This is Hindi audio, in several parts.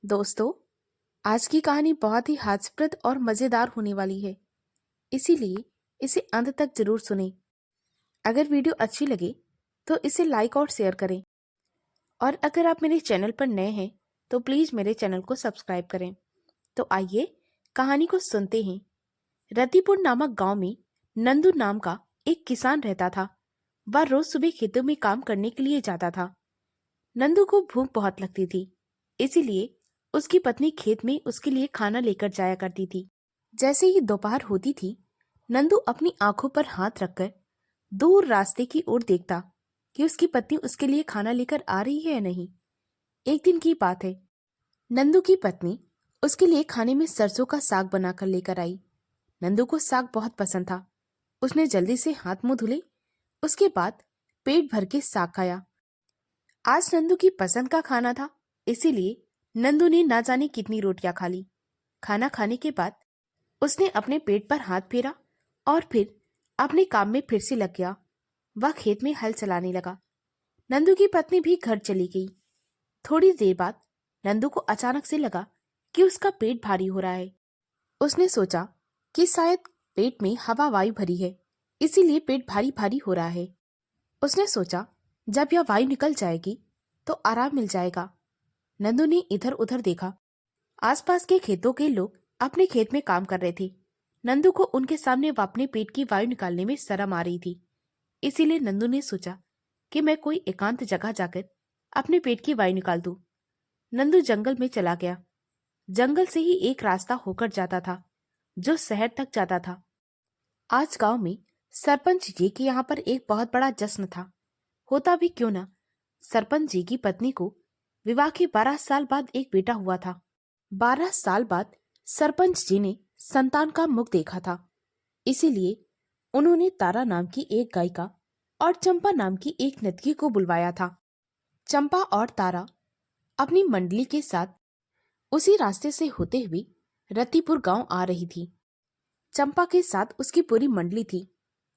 दोस्तों, आज की कहानी बहुत ही हास्यप्रद और मजेदार होने वाली है, इसीलिए इसे अंत तक जरूर सुनें। अगर वीडियो अच्छी लगे तो इसे लाइक और शेयर करें, और अगर आप मेरे चैनल पर नए हैं तो प्लीज मेरे चैनल को सब्सक्राइब करें। तो आइए कहानी को सुनते हैं। रतिपुर नामक गांव में नंदू नाम का एक किसान रहता था। वह रोज सुबह खेतों में काम करने के लिए जाता था। नंदू को भूख बहुत लगती थी, इसीलिए उसकी पत्नी खेत में उसके लिए खाना लेकर जाया करती थी। जैसे ही दोपहर होती थी, नंदू अपनी आंखों पर हाथ रखकर दूर रास्ते की ओर देखता कि उसकी पत्नी उसके लिए खाना लेकर आ रही है या नहीं। एक दिन की बात है, नंदू की पत्नी उसके लिए खाने में सरसों का साग बनाकर लेकर आई। नंदू को साग बहुत पसंद था। उसने जल्दी से हाथ मुंह धुले, उसके बाद पेट भर के साग खाया। आज नंदू की पसंद का खाना था, इसीलिए नंदू ने ना जाने कितनी रोटियां खा ली। खाना खाने के बाद उसने अपने पेट पर हाथ फेरा और फिर अपने काम में फिर से लग गया। वह खेत में हल चलाने लगा। नंदू की पत्नी भी घर चली गई। थोड़ी देर बाद नंदू को अचानक से लगा कि उसका पेट भारी हो रहा है। उसने सोचा कि शायद पेट में हवा वायु भरी है, इसीलिए पेट भारी भारी हो रहा है। उसने सोचा जब यह वायु निकल जाएगी तो आराम मिल जाएगा। नंदू ने इधर उधर देखा। आसपास के खेतों के लोग अपने खेत में काम कर रहे थे। नंदू को उनके सामने अपने पेट की वायु निकालने में शर्म आ रही थी। इसीलिए नंदू ने सोचा कि मैं कोई एकांत जगह जाकर अपने पेट की वायु निकाल दूं। नंदू जंगल में चला गया। जंगल से ही एक रास्ता होकर जाता था जो शहर तक जाता था। आज गांव में सरपंच जी के यहाँ पर एक बहुत बड़ा जश्न था। होता भी क्यों ना, सरपंच जी की पत्नी को विवाह के 12 साल बाद एक बेटा हुआ था। 12 साल बाद सरपंच जी ने संतान का मुख देखा था, इसीलिए उन्होंने तारा नाम की एक गायिका और चंपा नाम की एक नर्तकी को बुलवाया था। चंपा और तारा अपनी मंडली के साथ उसी रास्ते से होते हुए रतिपुर गांव आ रही थी। चंपा के साथ उसकी पूरी मंडली थी।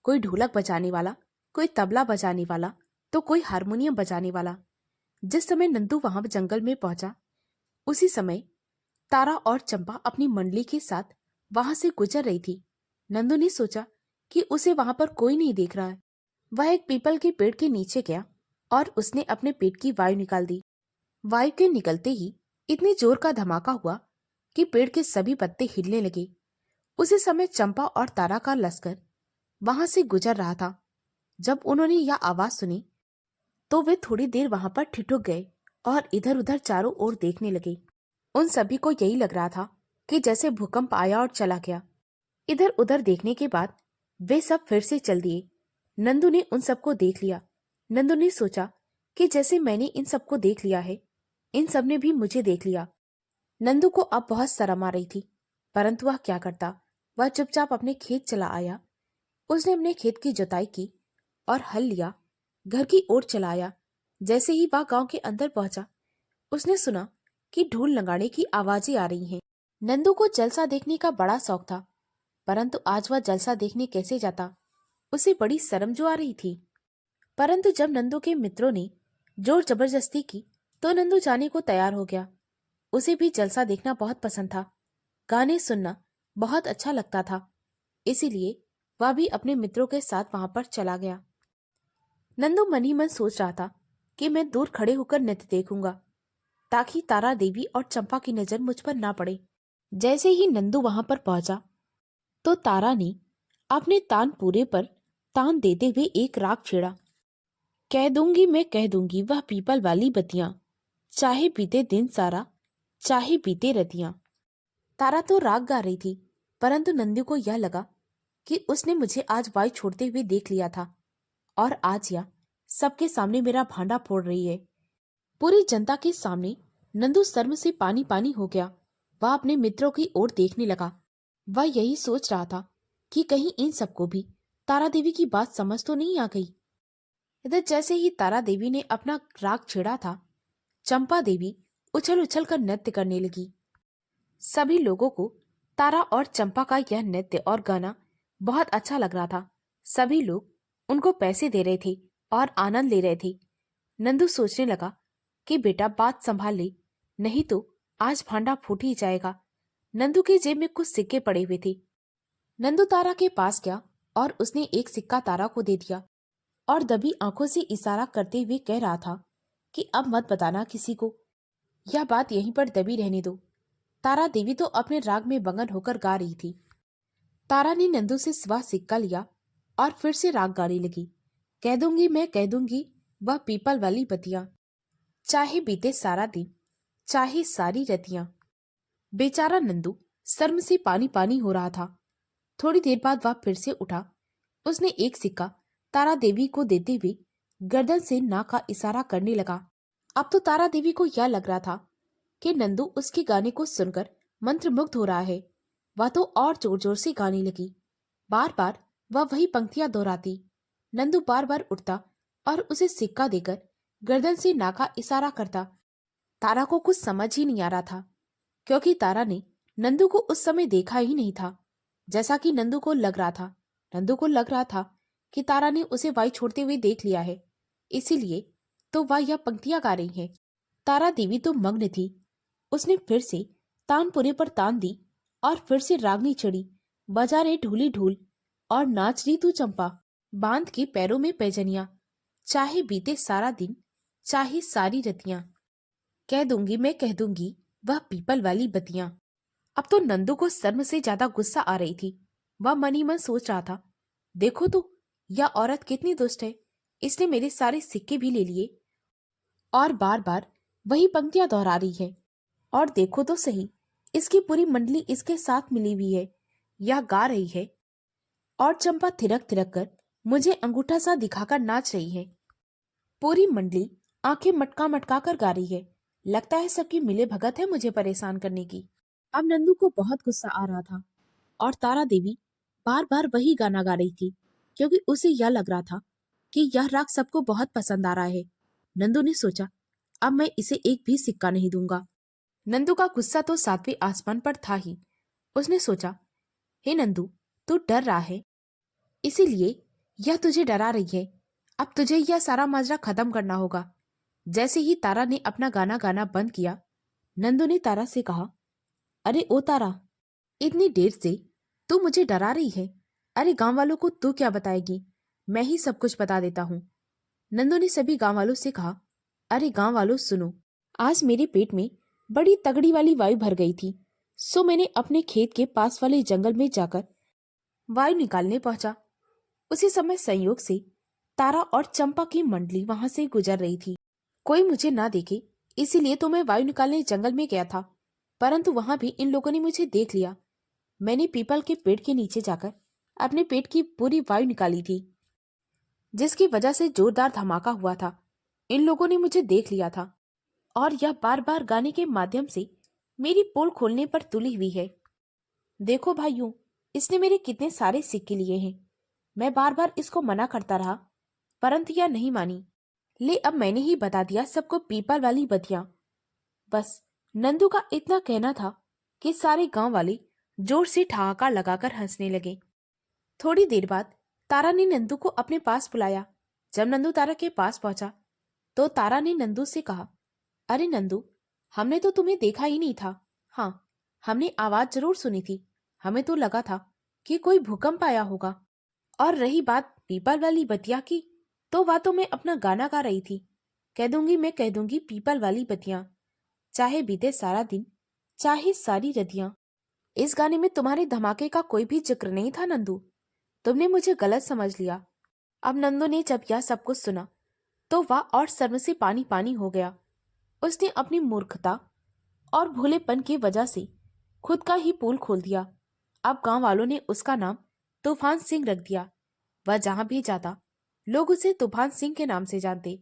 कोई ढोलक बजाने वाला, कोई तबला बजाने वाला, तो कोई हारमोनियम बजाने वाला। जिस समय नंदू वहां जंगल में पहुंचा, उसी समय तारा और चंपा अपनी मंडली के साथ वहां से गुजर रही थी। नंदू ने सोचा कि उसे वहां पर कोई नहीं देख रहा है। वह एक पीपल के पेड़ के नीचे गया और उसने अपने पेट की वायु निकाल दी। वायु के निकलते ही इतनी जोर का धमाका हुआ कि पेड़ के सभी पत्ते हिलने लगे। उसी समय चंपा और तारा का लश्कर वहां से गुजर रहा था। जब उन्होंने यह आवाज सुनी तो वे थोड़ी देर वहां पर ठिठुक गए और इधर उधर चारों ओर देखने लगे। उन सभी को यही लग रहा था कि जैसे भूकंप आया और चला गया। इधर उधर देखने के बाद वे सब फिर से चल दिए। नंदू ने उन सबको देख लिया। नंदू ने सोचा कि जैसे मैंने इन सबको देख लिया है, इन सब ने भी मुझे देख लिया। नंदू को अब बहुत शर्म आ रही थी, परंतु वह क्या करता। वह चुपचाप अपने खेत चला आया। उसने अपने खेत की जुताई की और हल लिया, घर की ओर चला आया। जैसे ही वह गांव के अंदर पहुंचा, उसने सुना कि ढोल नगाड़े की आवाजें आ रही हैं। नंदू को जलसा देखने का बड़ा शौक था, परंतु आज वह जलसा देखने कैसे जाता, उसे बड़ी शर्म जो आ रही थी। परंतु जब नंदू के मित्रों ने जोर जबरदस्ती की तो नंदू जाने को तैयार हो गया। उसे भी जलसा देखना बहुत पसंद था। गाने सुनना बहुत अच्छा लगता था, इसीलिए वह भी अपने मित्रों के साथ वहां पर चला गया। नंदू मन ही मन सोच रहा था कि मैं दूर खड़े होकर नृत्य देखूंगा, ताकि तारा देवी और चंपा की नजर मुझ पर ना पड़े। जैसे ही नंदू वहां पर पहुंचा तो तारा ने अपने तानपुरे पर तान देते हुए एक राग छेड़ा। कह दूंगी मैं कह दूंगी वह पीपल वाली बत्तियां, चाहे बीते दिन सारा, चाहे बीते रतियां। तारा तो राग गा रही थी, परंतु नंदू को यह लगा कि उसने मुझे आज वायु छोड़ते हुए देख लिया था और आज यह सबके सामने मेरा भांडा फोड़ रही है। पूरी जनता के सामने नंदू शर्म से पानी पानी हो गया। वह अपने मित्रों की ओर देखने लगा। वह यही सोच रहा था कि कहीं इन सबको भी तारा देवी की बात समझ तो नहीं आ गई। इधर जैसे ही तारा देवी ने अपना राग छेड़ा था, चंपा देवी उछल उछल कर नृत्य करने लगी। सभी लोगों को तारा और चंपा का यह नृत्य और गाना बहुत अच्छा लग रहा था। सभी लोग उनको पैसे दे रहे थे और आनंद ले रहे थे। नंदू सोचने लगा कि बेटा बात संभाल ले, नहीं तो आज भांडा फूट ही जाएगा। नंदू की जेब में कुछ सिक्के पड़े हुए थे। नंदू तारा के पास गया और उसने एक सिक्का तारा को दे दिया और दबी आंखों से इशारा करते हुए कह रहा था कि अब मत बताना किसी को, यह बात यहीं पर दबी रहने दो। तारा देवी तो अपने राग में मगन होकर गा रही थी। तारा ने नंदू से वह सिक्का लिया और फिर से राग गाने लगी। कह दूंगी मैं कह दूंगी वह पीपल वाली बतिया, चाहे बीते सारा दिन, चाहे सारी रतियां। बेचारा नंदू शर्म से पानी पानी हो रहा था। थोड़ी देर बाद वह फिर से उठा। उसने एक सिक्का तारा देवी को देते हुए गर्दन से ना का इशारा करने लगा। अब तो तारा देवी को यह लग रहा था कि नंदू उसके गाने को सुनकर मंत्रमुग्ध हो रहा है। वह तो और जोर जोर से गाने लगी। बार बार वह वही पंक्तियां दोहराती। नंदू बार बार उठता और उसे सिक्का देकर गर्दन से ना का इशारा करता। तारा को कुछ समझ ही नहीं आ रहा था, क्योंकि तारा ने नंदू को उस समय देखा ही नहीं था जैसा कि नंदू को लग रहा था। नंदू को लग रहा था कि तारा ने उसे वाई छोड़ते हुए देख लिया है, इसीलिए तो वह यह पंक्तियां गा रही है। तारा देवी तो मग्न थी। उसने फिर से तानपुरे पर तान दी और फिर से रागनी चढ़ी। बजा रे ढूली ढूल और नाच रही तू चंपा, बांध के पैरों में पैजनिया, चाहे बीते सारा दिन, चाहे सारी रतियां। कह दूंगी मैं कह दूंगी वह पीपल वाली बतियां। अब तो नंदू को शर्म से ज्यादा गुस्सा आ रही थी। वह मन ही मन सोच रहा था, देखो तो यह औरत कितनी दुष्ट है। इसने मेरे सारे सिक्के भी ले लिए और बार बार वही पंक्तियां दोहरा रही है। और देखो तो सही, इसकी पूरी मंडली इसके साथ मिली हुई है, यह गा रही है। और चंपा थिरक थिरक कर मुझे अंगूठा सा दिखाकर नाच रही है। पूरी मंडली आंखें मटका मटका कर गा रही है। लगता है सबकी मिले भगत है मुझे परेशान करने की। अब नंदू को बहुत गुस्सा आ रहा था और तारा देवी बार बार वही गाना गा रही थी, क्योंकि उसे यह लग रहा था कि यह राग सबको बहुत पसंद आ रहा है। नंदू ने सोचा, अब मैं इसे एक भी सिक्का नहीं दूंगा। नंदू का गुस्सा तो सातवें आसमान पर था ही। उसने सोचा, हे नंदू, तू डर रहा है, इसीलिए यह तुझे डरा रही है। अब तुझे यह सारा माजरा खत्म करना होगा। जैसे ही तारा ने अपना गाना गाना बंद किया, नंदू ने तारा से कहा, अरे ओ तारा, इतनी देर से तू मुझे डरा रही है। अरे गांव वालों को तू क्या बताएगी, मैं ही सब कुछ बता देता हूँ। नंदू ने सभी गांव वालों से कहा, अरे गांव वालों सुनो, आज मेरे पेट में बड़ी तगड़ी वाली वायु भर गई थी, सो मैंने अपने खेत के पास वाले जंगल में जाकर वायु निकालने पहुंचा। उसी समय संयोग से तारा और चंपा की मंडली वहां से गुजर रही थी। कोई मुझे ना देखे इसीलिए तो मैं वायु निकालने जंगल में गया था, परंतु वहां भी इन लोगों ने मुझे देख लिया। मैंने पीपल के पेड़ के नीचे जाकर अपने पेट की पूरी वायु निकाली थी, जिसकी वजह से जोरदार धमाका हुआ था। इन लोगों ने मुझे देख लिया था और यह बार बार गाने के माध्यम से मेरी पोल खोलने पर तुली हुई है। देखो भाइयों, इसने मेरे कितने सारे सिक्के लिए हैं। मैं बार बार इसको मना करता रहा, परंतु यह नहीं मानी। ले अब मैंने ही बता दिया सबको पीपल वाली बतियां। बस नंदू का इतना कहना था कि सारे गांव वाले जोर से ठहाका लगाकर हंसने लगे। थोड़ी देर बाद तारा ने नंदू को अपने पास बुलाया। जब नंदू तारा के पास पहुंचा तो तारा ने नंदू से कहा, अरे नंदू, हमने तो तुम्हें देखा ही नहीं था। हाँ, हमने आवाज जरूर सुनी थी। हमें तो लगा था कि कोई भूकंप आया होगा। और रही बात पीपल वाली बतिया की, तो वह तो मैं अपना गाना गा रही थी। कह दूंगी मैं कह दूंगी पीपल वाली बतियां, चाहे बीते सारा दिन, चाहे सारी रतियां। इस गाने में तुम्हारे धमाके का कोई भी जिक्र नहीं था नंदू, तुमने मुझे गलत समझ लिया। अब नंदू ने जब यह सब कुछ सुना तो वह और शर्म से पानी पानी हो गया। उसने अपनी मूर्खता और भोलेपन की वजह से खुद का ही पोल खोल दिया। अब गांव वालों ने उसका नाम तूफान सिंह रख दिया। वह जहां भी जाता लोग उसे तूफान सिंह के नाम से जानते।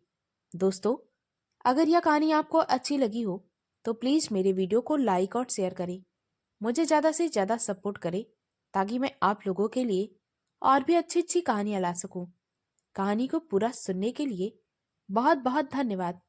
दोस्तों, अगर यह कहानी आपको अच्छी लगी हो तो प्लीज मेरे वीडियो को लाइक और शेयर करें। मुझे ज्यादा से ज्यादा सपोर्ट करें ताकि मैं आप लोगों के लिए और भी अच्छी अच्छी कहानियां ला सकूं। कहानी को पूरा सुनने के लिए बहुत बहुत धन्यवाद।